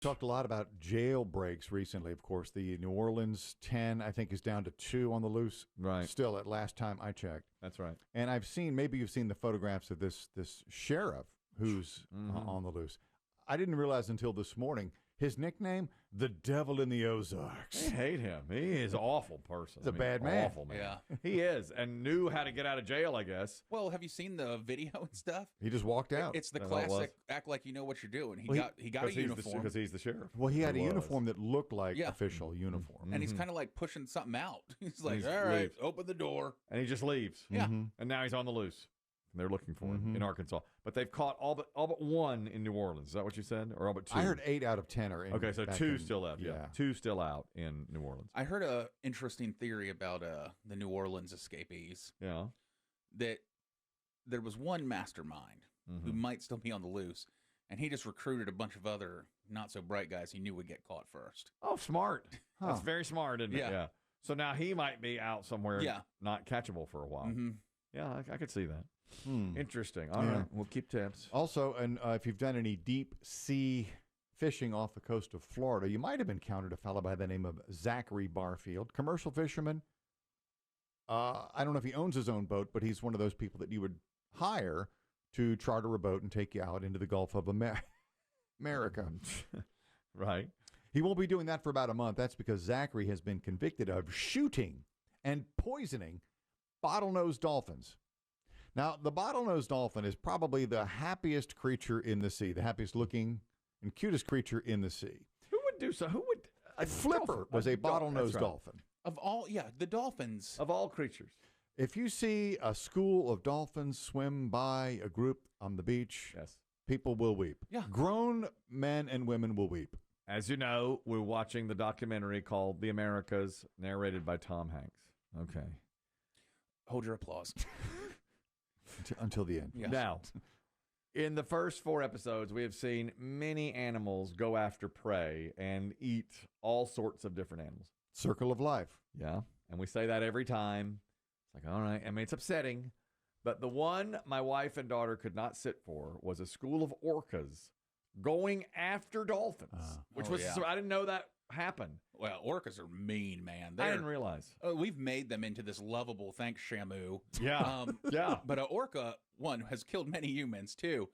Talked a lot about jailbreaks recently, of course. The New Orleans 10, I think, is down to 2 on the loose. Right. Still, at last time I checked. That's right. And I've seen, maybe you've seen the photographs of this sheriff who's on the loose. I didn't realize until this morning, his nickname, the Devil in the Ozarks. I hate him. He is an awful person. He's a bad man. Awful man. Yeah. He is, and knew how to get out of jail, I guess. Well, have you seen the video and stuff? He just walked out. It's the classic act like you know what you're doing. He got a uniform. Because he's the sheriff. Well, he had a uniform that looked like official uniform. And he's kind of like pushing something out. He's like, He's all right, leaves. open the door. And he just leaves. Yeah. And now he's on the loose. And they're looking for him in Arkansas. But they've caught all but 1 in New Orleans. Is that what you said? Or all but 2? I heard 8 out of 10 are in. Okay, so 2 still left. Yeah. 2 still out in New Orleans. I heard an interesting theory about the New Orleans escapees. Yeah. That there was one mastermind who might still be on the loose, and he just recruited a bunch of other not so bright guys he knew would get caught first. Oh, smart. That's very smart, isn't it? Yeah. So now he might be out somewhere not catchable for a while. Yeah, I could see that. Interesting. All right. We'll keep tabs. Also, and if you've done any deep sea fishing off the coast of Florida, you might have encountered a fellow by the name of Zachary Barfield, commercial fisherman. I don't know if he owns his own boat, but he's one of those people that you would hire to charter a boat and take you out into the Gulf of America. Right. He won't be doing that for about a month. That's because Zachary has been convicted of shooting and poisoning bottlenose dolphins. Now, the bottlenose dolphin is probably the happiest creature in the sea, the happiest looking and cutest creature in the sea. Who would do so? Who would? A flipper was a bottlenose dolphin. Of all, the dolphins. Of all creatures. If you see a school of dolphins swim by a group on the beach, people will weep. Yeah. Grown men and women will weep. As you know, we're watching the documentary called The Americas, narrated by Tom Hanks. Okay. Hold your applause. Until the end. Yes. Now, in the first 4 episodes, we have seen many animals go after prey and eat all sorts of different animals. Circle of life. Yeah. And we say that every time. It's like, all right. I mean, it's upsetting. But the one my wife and daughter could not sit for was a school of orcas going after dolphins, which was, so I didn't know that happened. Well, orcas are mean, man. I didn't realize. We've made them into this lovable, thanks, Shamu. Yeah. But an orca, one, has killed many humans, too.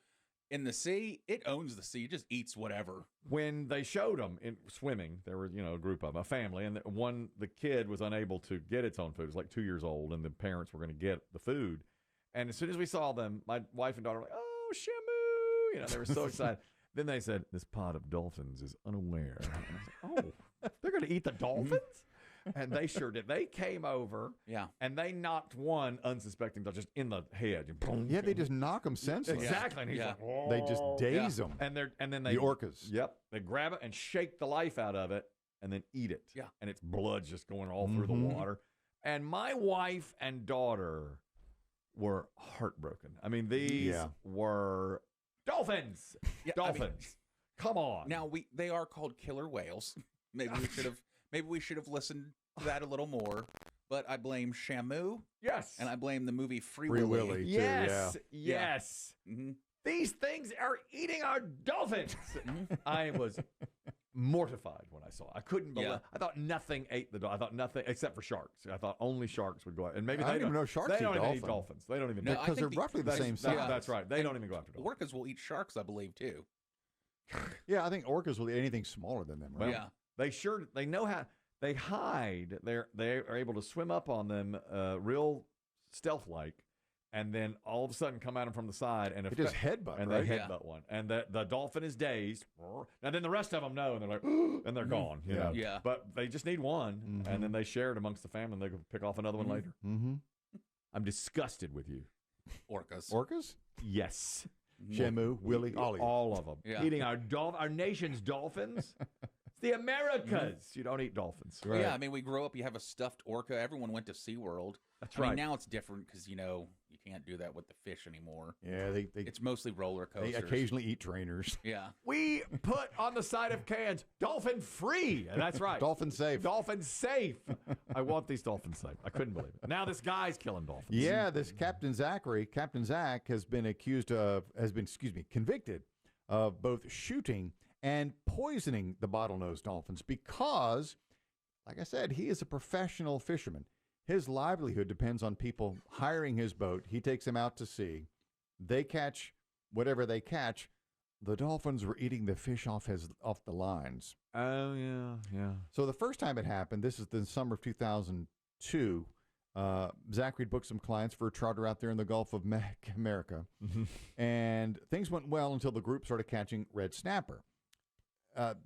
In the sea, it owns the sea. It just eats whatever. When they showed them in swimming, there were, a group of them, a family, and the kid was unable to get its own food. It was like 2 years old, and the parents were going to get the food. And as soon as we saw them, my wife and daughter were like, oh, Shamu! They were so excited. Then they said, this pod of dolphins is unaware. And I was like, oh, they're going to eat the dolphins? And they sure did. They came over, and they knocked one unsuspecting dog just in the head. Yeah, they just knock them senseless. Exactly. And he's like, oh. They just daze them. And then the orcas. Yep. They grab it and shake the life out of it and then eat it. Yeah. And its blood's just going all through the water. And my wife and daughter were heartbroken. I mean, these were dolphins. Yeah, dolphins. Come on. Now they are called killer whales. Maybe we should have listened to that a little more. But I blame Shamu. Yes. And I blame the movie Free Willy. Yes. Too, Yes. Mm-hmm. These things are eating our dolphins. I was mortified when I saw it. I couldn't believe it. I thought nothing ate the dolphin. I thought nothing except for sharks. I thought only sharks would go out. And maybe I didn't even know sharks they don't eat even eat dolphins. They don't even know. Because they're roughly the same size. That's right. They don't even go after dolphins. Orcas will eat sharks, I believe, too. Yeah, I think orcas will eat anything smaller than them, right? Well, they know how they hide. They are able to swim up on them real stealth-like. And then all of a sudden come at them from the side and just headbutt, and they headbutt one, and the dolphin is dazed. Now then the rest of them know, and they're like, and they're gone. You know? Yeah. But they just need one, and then they share it amongst the family, and they can pick off another one later. I'm disgusted with you, orcas. Yes, Shamu, Willie, all of them eating our nation's dolphins. It's the Americas. You don't eat dolphins. Right? Yeah, I mean, we grow up. You have a stuffed orca. Everyone went to SeaWorld. That's right. I mean, now it's different because, you can't do that with the fish anymore. Yeah, it's mostly roller coasters. They occasionally eat trainers. Yeah. We put on the side of cans, dolphin free. That's right. Dolphin safe. Dolphin safe. I want these dolphins safe. I couldn't believe it. Now this guy's killing dolphins. Yeah, this Captain Zach has been convicted of both shooting and poisoning the bottlenose dolphins because, like I said, he is a professional fisherman. His livelihood depends on people hiring his boat. He takes them out to sea. They catch whatever they catch. The dolphins were eating the fish off the lines. Oh, yeah. So the first time it happened, this is the summer of 2002, Zachary booked some clients for a charter out there in the Gulf of America. And things went well until the group started catching red snapper.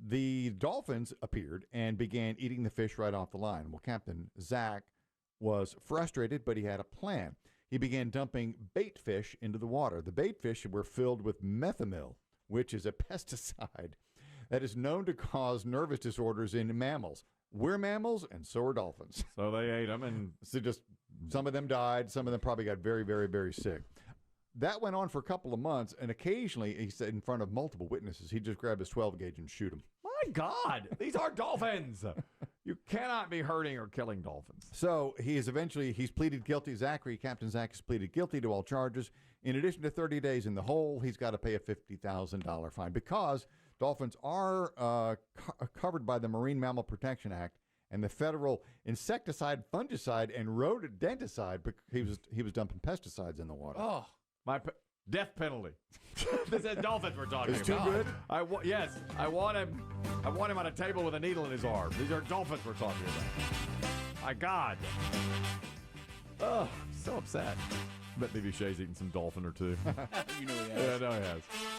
The dolphins appeared and began eating the fish right off the line. Well, Captain Zach was frustrated, but he had a plan. He began dumping bait fish into the water. The bait fish were filled with methamil, which is a pesticide that is known to cause nervous disorders in mammals. We're mammals, and so are dolphins. So they ate them, and So just some of them died. Some of them probably got very, very, very sick. That went on for a couple of months, and occasionally, he said in front of multiple witnesses, he'd just grab his 12 gauge and shoot them. my God, these are dolphins. You cannot be hurting or killing dolphins. So he's pleaded guilty. Captain Zach has pleaded guilty to all charges. In addition to 30 days in the hole, he's got to pay a $50,000 fine because dolphins are covered by the Marine Mammal Protection Act and the federal insecticide, fungicide, and rodenticide because he was dumping pesticides in the water. Oh, Death penalty. This is dolphins we're talking It's too about. good? Yes, I want him on a table with a needle in his arm. These are dolphins we're talking about. My God. Oh, so upset. Bet Baby Shay's eating some dolphin or two. you know he has. Yeah, I know he has.